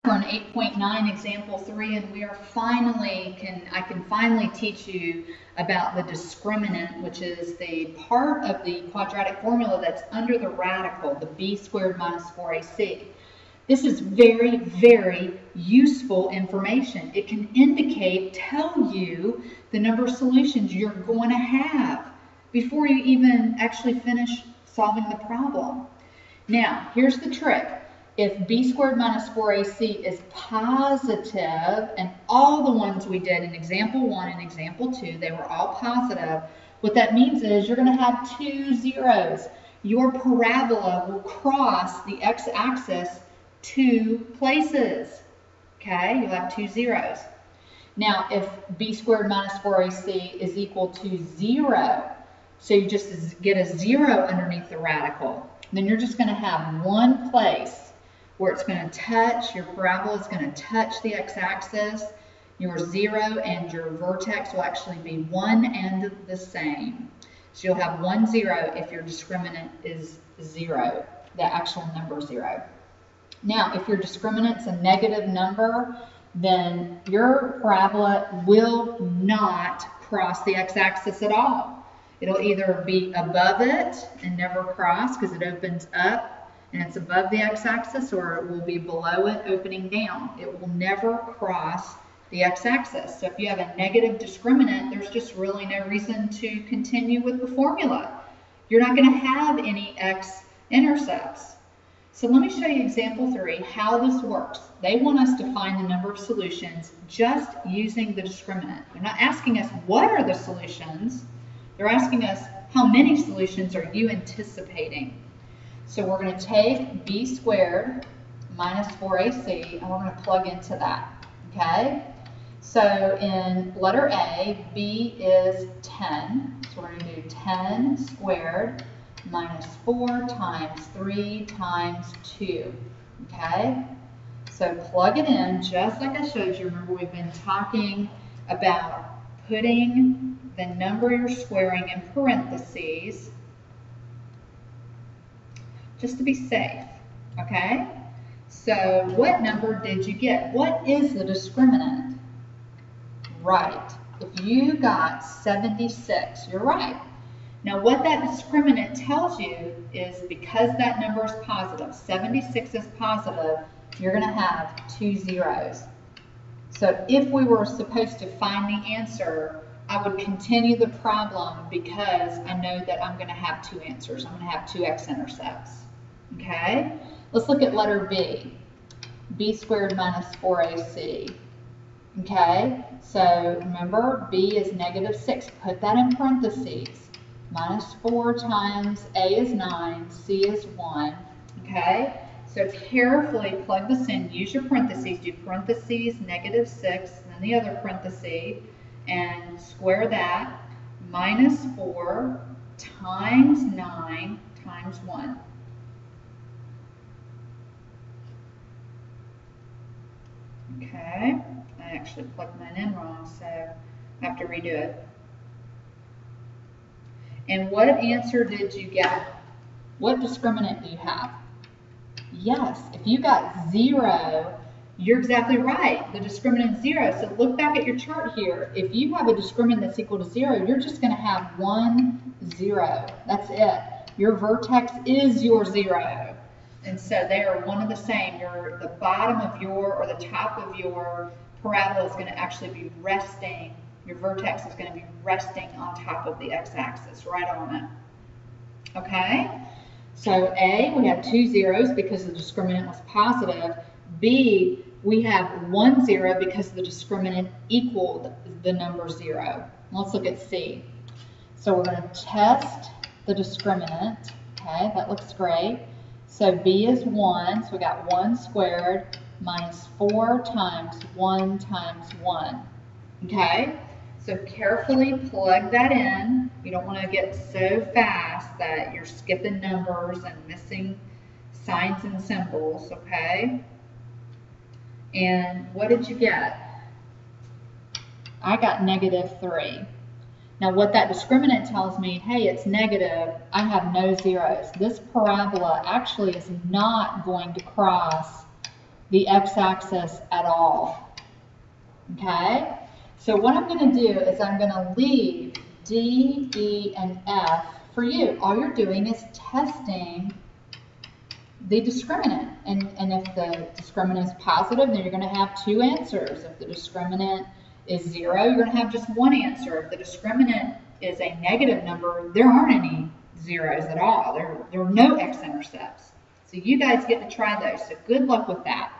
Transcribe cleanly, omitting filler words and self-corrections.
on 8.9 example 3, and we are I can finally teach you about the discriminant, which is the part of the quadratic formula that's under the radical, the b squared minus 4ac. This is very, very useful information. It can tell you the number of solutions you're going to have before you even actually finish solving the problem. Now, here's the trick. If b squared minus 4ac is positive, and all the ones we did in example 1 and example 2, they were all positive, what that means is you're going to have 2 zeros. Your parabola will cross the x-axis 2 places. Okay, you'll have 2 zeros. Now, if b squared minus 4ac is equal to 0, so you just get a 0 underneath the radical, then you're just going to have one place where it's going to touch, your parabola is going to touch the x-axis, your 0 and your vertex will actually be one and the same. So you'll have 1, 0 if your discriminant is 0, the actual number 0. Now, if your discriminant's a negative number, then your parabola will not cross the x-axis at all. It'll either be above it and never cross because it opens up and it's above the x-axis, or it will be below it, opening down. It will never cross the x-axis. So if you have a negative discriminant, there's just really no reason to continue with the formula. You're not going to have any x-intercepts. So let me show you example 3, how this works. They want us to find the number of solutions just using the discriminant. They're not asking us what are the solutions. They're asking us how many solutions are you anticipating. So we're going to take b squared minus 4ac, and we're going to plug into that, okay? So in letter A, b is 10. So we're going to do 10 squared minus 4 times 3 times 2, okay? So plug it in just like I showed you. Remember, we've been talking about putting the number you're squaring in parentheses just to be safe, okay? So what number did you get? What is the discriminant? Right. If you got 76, you're right. Now what that discriminant tells you is because that number is positive, 76 is positive, you're going to have 2 zeros. So if we were supposed to find the answer, I would continue the problem because I know that I'm going to have 2 answers. I'm going to have 2 x-intercepts. Okay? Let's look at letter B. b squared minus 4ac. Okay? So remember, b is negative 6. Put that in parentheses. Minus 4 times a is 9, c is 1. Okay? So carefully plug this in. Use your parentheses. Do parentheses, negative 6, and then the other parenthesis, and square that. Minus 4 times 9 times 1. Okay, I actually plugged mine in wrong, so I have to redo it. And what answer did you get? What discriminant do you have? Yes, if you got 0, you're exactly right. The discriminant is 0. So look back at your chart here. If you have a discriminant that's equal to 0, you're just going to have 1, 0. That's it. Your vertex is your 0. And so they are one and the same. The bottom of or the top of your parabola is going to actually be resting. Your vertex is going to be resting on top of the x-axis, right on it. Okay? So A, we have 2 zeros because the discriminant was positive. B, we have 1 0 because the discriminant equaled the number 0. Let's look at C. So we're going to test the discriminant. Okay, that looks great. So B is 1, so we got 1 squared minus 4 times 1 times 1. Okay, so carefully plug that in. You don't want to get so fast that you're skipping numbers and missing signs and symbols, okay? And what did you get? I got negative 3. Now what that discriminant tells me, hey, it's negative, I have no zeros. This parabola actually is not going to cross the x-axis at all. Okay? So what I'm going to do is I'm going to leave D, E, and F for you. All you're doing is testing the discriminant. And if the discriminant is positive, then you're going to have two answers. If the discriminant is 0, you're going to have just one answer. If the discriminant is a negative number, there aren't any zeros at all. There are no x-intercepts. So you guys get to try those. So good luck with that.